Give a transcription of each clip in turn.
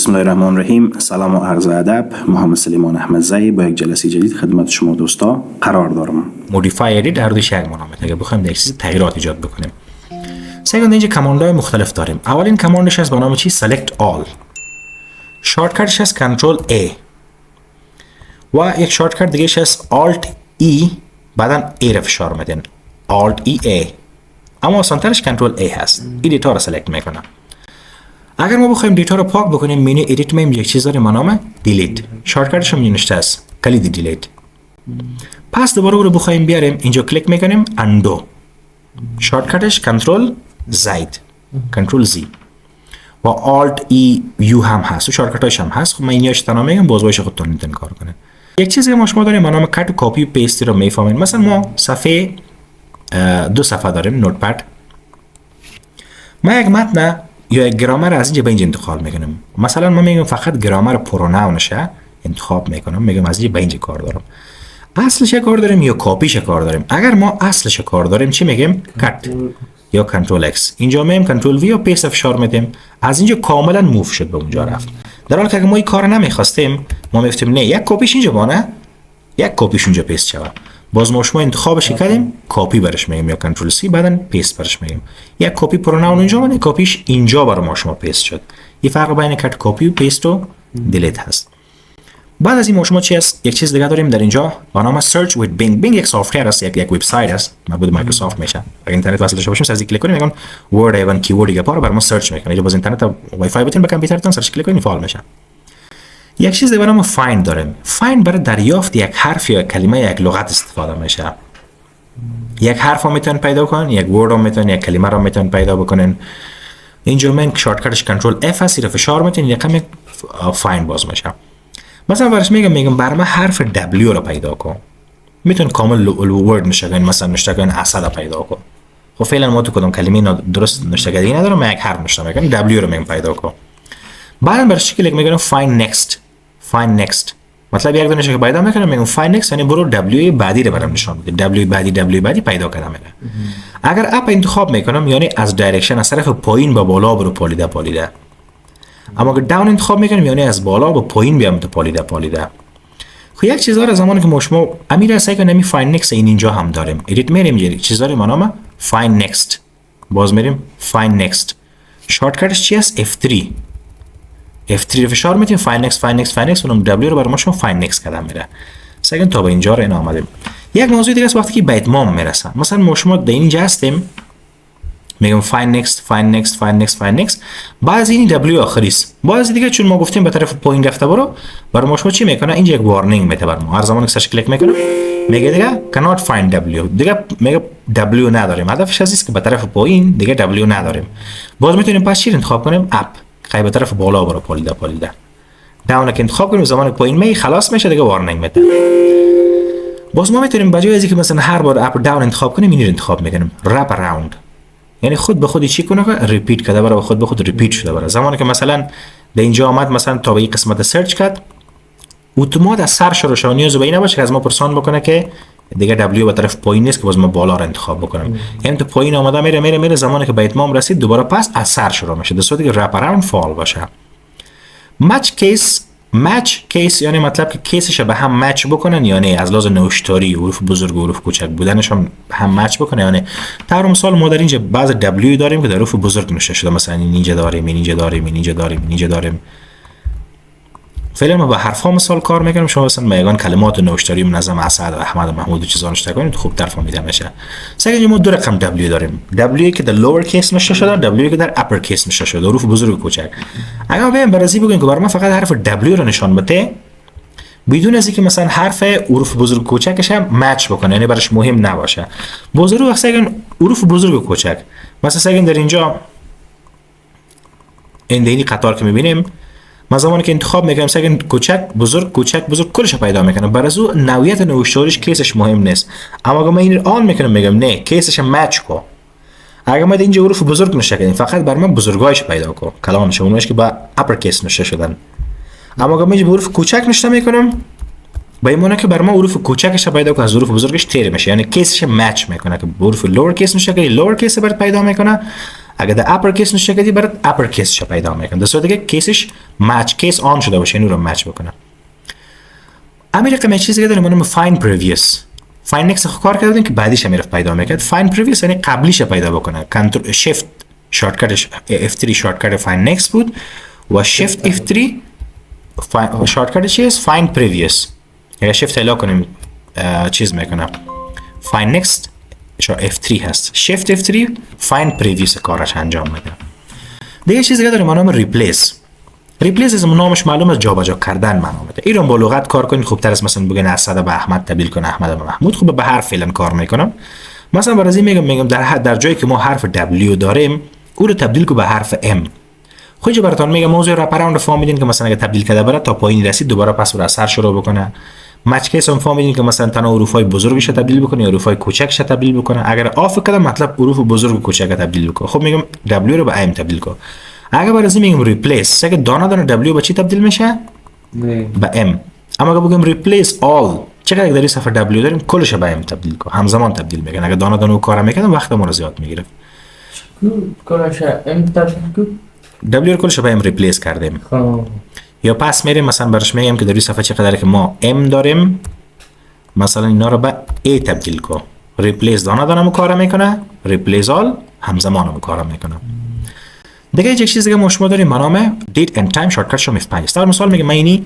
بسم الله الرحمن الرحیم. سلام و عرض ادب. محمد سلیمان احمدزایی با یک جلسه جدید خدمت شما دوستا قرار دارم. مودیفای ادیت هر دوش یک منامه. اگه بخوایم در چیز تغییرات ایجاد بکنیم. سگان اینجا کماندهای مختلف داریم. اولین کماندش هست به نام چی؟ select all. شارتکتش هست control A. و یک شارتکت دیگه هست alt E بعدن A رو فشار میدین. alt E A. اما آسان‌ترش کنترل A هست. این دیتا رو سلکت میکنم. اگر ما بخوایم دیتا رو پاک بکنیم منو ادیت میم یک چیز داریم به نام دیلیت. شارتکتش هم نوشته است کلید دیلیت. پس دوباره رو بخوایم بیاریم اینجا کلیک میکنیم اندو. شارتکتش کنترل زید. کنترل زی. و alt E U هم هست و شارتکتش هم هست. خب من اینیاش تنها میگم بازوایش خودتون میتونین کار کنه. یک چیزی که ما شما داریم به نام کات و کپی و پیست رو میفهمین. مثلا ما صفحه دو صفحه داریم نوتپد. ما یک متن یا یک گرامر از اینجا به اینجا انتقال میکنم. مثلا ما میگم فقط گرامر پروناونشه انتخاب میکنم، میگم از اینجا به اینجا کار دارم. اصلش کار داریم یا کاپیش کار داریم. اگر ما اصلش کار داریم چی میگیم؟ کات یا کنترل اکس. اینجا میگیم کنترل وی و پیست فشار میدیم. از اینجا کاملا موو شد به اونجا رفت. در حالی که اگه ما این کار نمیخواستیم ما میگفتیم نه یک کپیش اینجا بانه یک کپیش اونجا پیست شود. باز ما شما انتخابش کردیم کپی برش میگیم یا کنترل سی بعدن پیست برش میگیم. یک کپی پروناون اینجا و کپیش اینجا برای ما شما پیست شد. این فرق بین کات کپی و پیست و دیلیت هست. بعد از این ما شما چی هست؟ یک چیز دیگه داریم در اینجا با نام سرچ ویت بینگ. بینگ یک سافت‌ویر است، یک وبسایت است، مربوط به مایکروسافت میشه. اگه اینترنت وصل داشته باشیم سر کلیک کنیم میگن ورد ایون کیورد دیگه برای ما سرچ میکنه. اینجا باز اینترنت وای فای بتون به کامپیوترتون سرچ کلیک کنید فعال میشه. یک چیز دیگه ما فایند داریم. فایند برای دریافت یک حرف یا کلمه یک لغت استفاده میشه. یک حرف رو میتونن پیدا کنن، یک ورد رو میتونن، یک کلمه رو میتونن پیدا بکنن. اینجا من شارتکتش کنترل اف هست، رو فشار میتونن یک کمی فایند باز میشه. مثلا برش میگم برام حرف دبلیو رو پیدا کن. میتون کامل ورد نشه کنین، مثلا نشه کنین اسد رو پیدا کن. خب فعلا ما تو کدوم کلمه درست نشه کردی ندارم، من یک حرف نشه میگم دبلیو رو میگم پیدا کن. بعدن برش کلیک میکنم فایند نکست. فایند نکست مطلب یک دونه که پیدا میکنم میگم فایند نکست یعنی برو دبلیو بعدی رو برام نشون بده. دبلیو بعدی پیدا کردم میگه. اگر اپ انتخاب میکنم یعنی از دایرکشن از طرف پایین به بالا برو پالیده. اما اگر داون انتخاب میکنم یعنی از بالا به پایین بیام تو پالیده. خب یک چیزا رو زمانی که ما شما امیر سعی کنیم فایند نکست اینجا هم داریم. ادیت میریم یه چیزا رو نام فایند نکست. باز میریم فایند نکست. شارتکتش چی است؟ F3 رو فشار میتیم فایند نکست اونم دبلیو رو برای ما شما فایند نکست کردم میره. سگن تا به اینجا رو اینا آمدیم. یک موضوع دیگه است وقتی که به اتمام میرسه. مثلا ما شما در اینجا هستیم میگم فایند نکست بعد این دبلیو آخری است. باز دیگه چون ما گفتیم به طرف پایین رفته برای ما شما چی میکنه؟ اینجا یک وارنینگ میده برای ما. هر زمانی که سرچ کلیک میکنم میگه دیگه cannot find w دیگه میگه دبلیو نداریم. هدفش از است که به طرف پایین دیگه دبلیو نداریم. باز میتونیم پس چی انتخاب کنیم؟ اپ خیلی به طرف بالا برو پالیده. داون که انتخاب کنیم زمان پایین می خلاص میشه دیگه وارنینگ میده. باز ما میتونیم بجای از اینکه مثلا هر بار اپ داون انتخاب کنیم اینو انتخاب میکنیم رپ اراوند. یعنی خود به خودی چی کنه که ریپیت کرده برای خود به خود ریپیت شده برای زمانی که مثلا در اینجا آمد مثلا تا به این قسمت سرچ کرد اتومات از سر شروع شو نیاز به این نباشه که از ما پرسان بکنه که دیگه دبلیو به طرف پایین نیست که باز ما بالا رو انتخاب بکنم. یعنی تو پایین آمده میره زمانی که به اتمام رسید دوباره پس از سر شروع میشه در صورتی که رپ اراوند فعال باشه. مچ کیس یعنی مطلب که کیسش به هم مچ بکنن یعنی از لحاظ نوشتاری حروف بزرگ و حروف کوچک بودنش هم مچ بکنه. یعنی طور مثال ما در اینجا بعض دبلیو داریم که در حروف بزرگ نوشته شده، مثلا اینجا داریم. فعلا ما با حرف ها مثال کار میکنیم. شما مثلا میگن کلمات نوشتاری منظم اسد و احمد و محمود و چیزا نوشته کنید خوب در فهمیده میشه. سگن ما دو رقم دبلیو داریم. دبلیو که در لور کیس نوشته شده، دبلیو که در اپر کیس نوشته شده، حروف بزرگ و کوچک. اگر بیایم بررسی بکنیم که برای من فقط حرف دبلیو رو نشان بده بدون از اینکه مثلا حرف حروف بزرگ و کوچکش هم مچ بکنه یعنی براش مهم نباشه. بزرگ وقت سگن حروف بزرگ و کوچک مثلا سگن در اینجا این قطار که میبینیم ما زمانی که انتخاب میکنم سگن کوچک بزرگ کلش پیدا میکنم. برای او نوعیت نوشتاریش کیسش مهم نیست. اما اگه من این آن میکنم میگم نه کیسش مچ کو. اگه ما اینجا حروف بزرگ نشه کردیم فقط برای من بزرگایش پیدا کو کلامش اونش که با اپر کیس نشه شدن. اما اگه من اینجا حروف کوچک نشه میکنم با این معنی که برای ما حروف کوچکش پیدا کنه از حروف بزرگش تیر میشه یعنی کیسش مچ میکنه که حروف لور کیس نشه که لور کیس برات پیدا میکنه. اگه در اپر کیس نشه کردی برات اپر کیسش پیدا میکنه، در صورتی که کیسش مچ کیس آن شده باشه اینو رو مچ بکنه. همین رقم چیزی که داریم به نام فایند پریویس. فایند نکست کار کردیم که بعدیش هم پیدا میکنه. فایند پریویس یعنی قبلیش پیدا بکنه. کنترل شیفت شارتکتش F3 شارتکت فایند نکست بود و شیفت F3 شارتکتش چیست؟ فایند پریویس. اگه شیفت الا کنیم چیز میکنه فایند نکست F3 هست، شیفت F3 فایند پریویس کارش انجام میده. دیگه چیزی که داریم به نام ریپلیس. ریپلیس از نامش معلومه جابجا کردن معنا میده. اینو با لغت کار کنید خوبتر است، مثلا بگین اسد به احمد تبدیل کن، احمد به محمود. خب به حرف فعلا کار میکنم. مثلا برای میگم در جایی که ما حرف W داریم او رو تبدیل کو به حرف M. خودش براتون میگم موضوع را پراوند فهمیدین که مثلا اگه تبدیل کرده بره تا پایین رسید دوباره پس رو از سر شروع بکنه. مچ کیس هم فهمیدین که مثلا تنها حروفای بزرگش تبدیل بکنه یا حروفای کوچکش تبدیل بکنه. اگر آف کنه مطلب حروف بزرگ و کوچک تبدیل بکنه. خب میگم W رو به M تبدیل کن. اگه برای میگم ریپلیس، اگه دانه W به چی تبدیل میشه؟ به M. اما اگه بگم ریپلیس all، چقدر در این صفحه W داریم کلش به M تبدیل کن. همزمان تبدیل میکنه. اگه دانه کار میکنه وقت ما رو زیاد میگیره. کلش M تبدیل کن. W رو کلش به M ریپلیس کردیم. یا پس میریم مثلا برش میگم که در این صفحه چقدره که ما M داریم، مثلا اینا رو به A تبدیل کن. ریپلیس دانه کار میکنه، ریپلیس all همزمان کار میکنه. دیگه یک چیزی که ما شما داریم به نام date and time شارتکت شما F5. در مثال میگم من اینی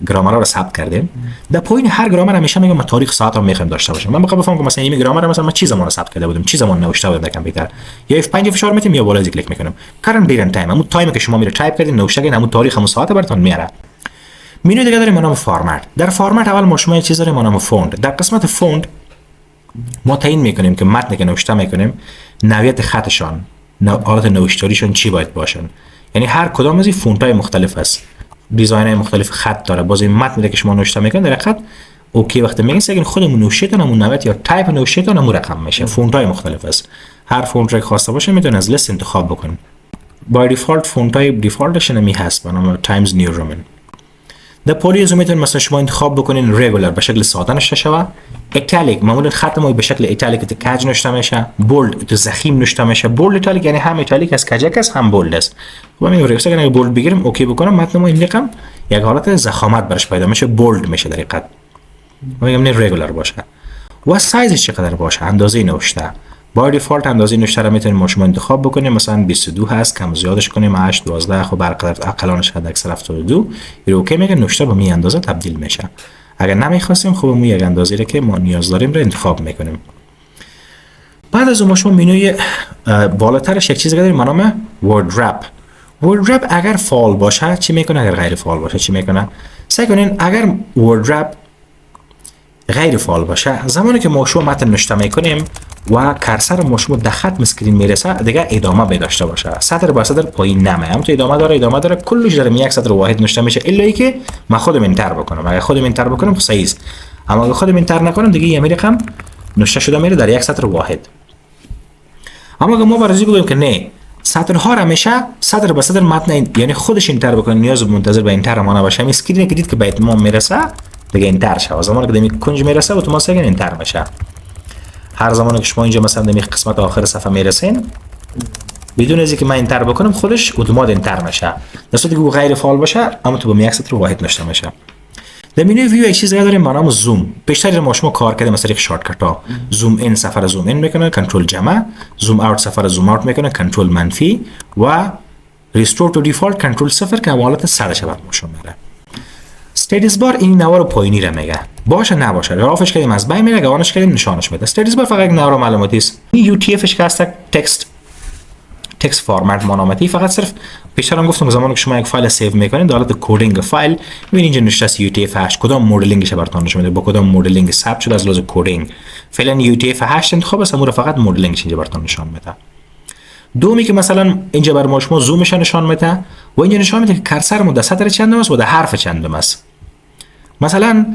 گرامر رو ثبت کردیم. در پایین هر گرامر همیشه میگم ما تاریخ ساعت رو میخوایم داشته باشیم. من میخوام بفهمم که مثلا این گرامر مثلا ما چی زمان رو ثبت کرده بودیم، چی زمان نوشته بودیم در کامپیوتر. یا F5 فشار میتیم یا بالا کلیک میکنم. current date and time همون تایمی که شما میره تایپ کردین نوشته کردین همون تاریخ همون ساعت براتون میاره. مینو دیگه داریم به نام فرمت. در فرمت اول ما شما یه چیز داریم به نام فوند. در قسمت فوند ما تعیین میکنیم که متنی که نوشته میکنیم نوعیت خطشان، حالت نوشتاریشون چی باید باشن. یعنی هر کدام از این فونت‌های مختلف است، دیزاین‌های مختلف خط داره. باز این متنی که شما نوشته میکنید در خط اوکی وقتی میگین سگین خودمون نوشتهتون همون نوعیت یا تایپ نوشتهتون همون رقم میشه. فونت‌های مختلف است. هر فونت را خواسته باشه میتونید از لیست انتخاب بکنید. با دیفالت فونت‌های دیفالتش نمی هست به نام تایمز نیو رومن. در پولیز میتونید مثلا شما انتخاب بکنین رگولار به شکل ساده نوشته شود، ایتالیک معمولا خط ما به شکل ایتالیک کج نوشته میشه، بولد تو زخیم نوشته میشه. بولد ایتالیک یعنی هم ایتالیک از کجک است هم بولد است. خب من میگم اگه بولد بگیریم اوکی بکنم متن ما این رقم یک حالت ضخامت برش پیدا میشه، بولد میشه در حقیقت. میگم نه رگولار باشه. و سایزش چقدر باشه، اندازه نوشته. با دیفالت اندازه نوشته رو میتونیم شما انتخاب بکنیم، مثلا 22 هست کم زیادش کنیم 8 12 خب برقدر اقلانش حد اکثر 72 این اوکی میگه نوشته به می اندازه تبدیل میشه. اگر نمیخواستیم خب ما یک اندازه‌ای رو که ما نیاز داریم رو انتخاب میکنیم. بعد از اون شما مینوی بالاترش یک چیزی داریم به نام ورد رپ. ورد رپ اگر فعال باشه چی میکنه، اگر غیر فعال باشه چی میکنه. سعی کنین اگر ورد رپ غیر فعال باشه زمانی که ما شما متن نوشته میکنیم و کرسر ما شما در ختم اسکرین میرسه دیگه ادامه داشته باشه، سطر با سطر پایین نمه، هم تو ادامه داره کلش در یک سطر واحد نوشته میشه الا اینکه من خودم انتر بکنم. اگه خودم انتر بکنم خب صحیح است، اما اگه خودم انتر نکنم دیگه یه رقم نوشته شده میره در یک سطر واحد. اما اگه ما برای بگیم که نه سطرها را میشه سطر به سطر متن یعنی خودش انتر بکنه، نیاز به منتظر به انتر ما نباشه. همین اسکرین که دید که به اتمام میرسه دیگه انتر شه، زمانی که دمی کنج میرسه اتوماتیک انتر میشه. هر زمانی که شما اینجا مثلا در قسمت آخر صفحه میرسین بدون از اینکه من انتر بکنم خودش اتومات انتر میشه. در صورتی که غیر فعال باشه اما تو با یک سطر واحد نوشته میشه. در منوی ویو یک چیزی داریم به نام زوم. بیشتر ما شما کار کردیم مثلا یک شارتکت ها زوم این صفحه زوم این میکنه، کنترل جمع، زوم اوت صفحه زوم اوت میکنه، کنترل منفی و ریستور تو دیفالت کنترل 0 که حالت سرش بر ما شما میره. استیتس بار این نوار پایینی را میگه، باشه نباشه رافش کردیم از بین میره، گوانش کردیم نشانش میده. استیتس بار فقط یک نوار معلوماتی است. این یو تی افش که هست تکست فرمت مانامتی فقط صرف پیشترم گفتم زمانی که شما یک فایل سیو میکنید در حالت کدینگ فایل میبینید اینجا نوشته است یو تی اف 8 کدام مدلینگش براتون نشون میده، با کدام مدلینگ ثبت شده از لحاظ کدینگ. فعلا یو تی اف 8 انتخاب است، امور فقط مدلینگش اینجا براتون نشون میده. دومی که مثلا اینجا بر ما شما زومش نشان میده و اینجا نشان میده که کرسر ما در سطر چندم است و در حرف چندم است. مثلا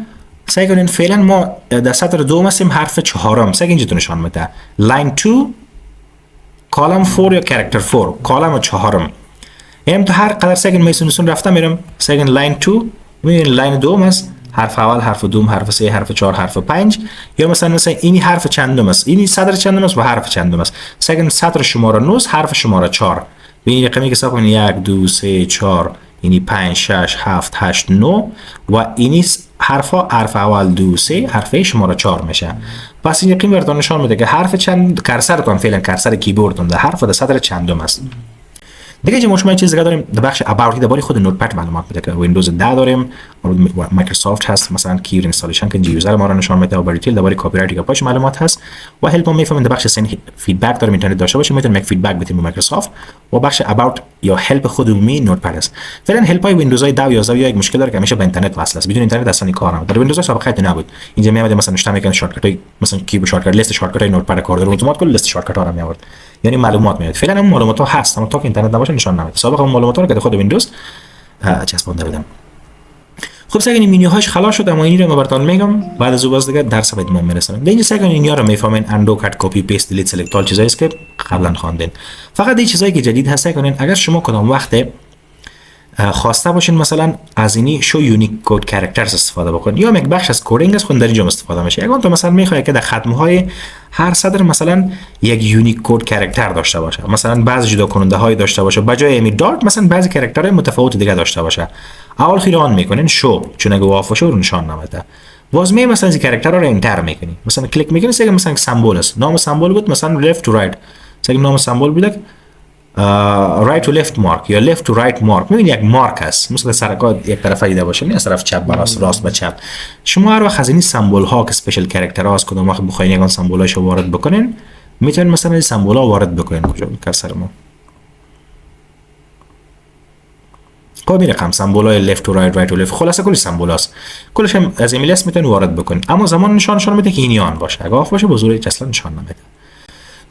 سعی کنین فعلا ما در سطر دوم هستیم حرف چهارم، سعی اینجا تو نشان میده لاین 2 کالم 4 یا کاراکتر 4 کالم چهارم. یعنی تو هر قدر سعی کنین میسونسون رفته میرم سعی کنین لاین 2 میبینین لاین دوم است حرف اول، حرف دوم، حرف سه، حرف چهار، حرف پنج، یا مثلا اینی حرف چندم است، اینی صدر چندم است و حرف چندم است. مثلا سطر شماره 9 حرف شماره 4. ببین رقمی که حساب کنید 1 2 3 4 اینی 5 6 7 8 9 و اینی حرف اول 2 3 حرف شماره 4 میشه. پس این رقم براتون نشان میده که حرف چند کرسرتون فعلا کرسر کیبوردتون در حرف در سطر چندم است. دیگه ما شما چیز دیگه داریم در بخش اباوت درباره خود نوتپد معلومات میده که ویندوز 10 داریم، مایکروسافت هست، مثلا کی اینستالیشن که یوزر ما رو نشان میده، و بریتیل درباره کپی رایت پاش معلومات هست و هلپ ما میفهمیم. در بخش سین فیدبک داریم، اینترنت داشته باشیم میتونیم یک فیدبک بدیم به مایکروسافت، و بخش اباوت یا هلپ خود عمومی نوتپد است. فعلا هلپ های ویندوز 10 و 11 یک مشکل داره که همیشه به اینترنت وصل است، بدون اینترنت اصلا کار نمیکنه. در ویندوز سابقه نبود، اینجا میاد مثلا نشون میکنه شارتکت های مثلا کیبورد شارتکت، لیست شارتکت های نوتپد کار داره، اتومات کل لیست شارتکت ها رو میآورد، یعنی معلومات میاد. فعلا اون معلومات ها هست اما تا که اینترنت نباشه نشان نمیده. سابقه اون معلومات رو که خود ویندوز چسبونده بودم. خب سگن این منیوهاش خلاص شد، اما این رو براتون میگم بعد از باز دیگه درس بعد ما میرسونم. اینجا سگن اینیا رو میفهمین، اندو کات کپی پیست دیلیت سلکت آل چیزایی است که قبلا خواندین. فقط این چیزایی که جدید هست کنین اگر شما کدام وقت خواسته باشین مثلا از اینی شو یونیک کد کاراکترز استفاده بکنید یا یک بخش از کدینگ است خود در اینجا استفاده میشه. اگر تو مثلا میخوای که در ختمه های هر صدر مثلا یک یونیک کد کاراکتر داشته باشه، مثلا بعضی جدا کننده های داشته باشه، بجای امی دارت مثلا بعضی کاراکترهای متفاوت دیگه داشته باشه، اول خیلی آن میکنین شو، چون اگه واف باشه رو نشان نمیده. باز می مثلا این کاراکترها رو انتر میکنین، مثلا کلیک میکنین سگ مثلا سمبل است، نام سمبل بود مثلا left to right، سگ نام سمبل بود right to left mark یا left to right mark، میبینی یک مارک است، مثلا سرکات یک طرف دیده باشه نه طرف چپ به راست به چپ. شما هر وقت از این سمبل ها که اسپیشال کاراکتر هاست کدوم وقت بخواید یگان سمبولاشو وارد بکنین میتونین مثلا این سمبول ها وارد بکنین. کجا کرسر ما خب این رقم سمبول های left to right right to left خلاصه کلی سمبول هاست، کلش هم از این لیست میتونین وارد بکنین، اما زمان نشان میده که این آن باشه، اگه آف باشه به زور اصلا نشان نمیده.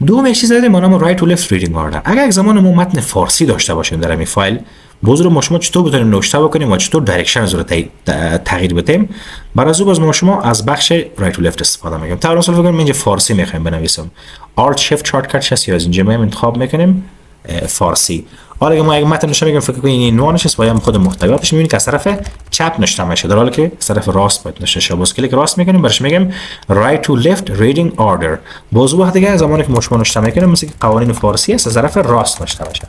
دوم چیز داریم ما نام رایت تو لفت ریدینگ اوردر. اگر یک زمان ما متن فارسی داشته باشیم در این فایل بازور ما شما چطور بتونیم نوشته بکنیم و چطور دایرکشن رو تغییر بدیم، برای از باز ما شما از بخش رایت تو لفت استفاده میکنیم. تا اصلا فکر کنم اینجا فارسی میخوایم بنویسم، آلت شیفت شارتکت هست یا از اینجا ما انتخاب میکنیم فارسی. حالا اگه ما یک متن نوشته میگیم فکر کنید این عنوانش است و یا خود محتویاتش میبینید که از طرف چپ نوشته میشه در حالی که از طرف راست باید نوشته شه. باز کلیک راست میکنیم برش میگیم right to left reading order. باز وقتی که زمانی که شما نوشته میکنیم مثل قوانین فارسی است از طرف راست نوشته میشه.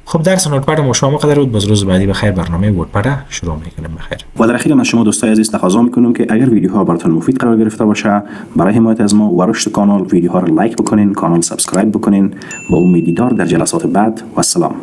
خب درس نوتپد ما شما مقدر بود، باز روز بعدی بخیر برنامه نوتپد شروع میکنیم بخیر. و در اخیر از شما دوستای عزیز تقاضا میکنم که اگر ویدیوها براتون مفید قرار گرفته باشه برای حمایت از ما و رشد کانال ویدیوها رو لایک بکنین، کانال سابسکرایب بکنین. با امید دیدار در جلسات بعد و السلام.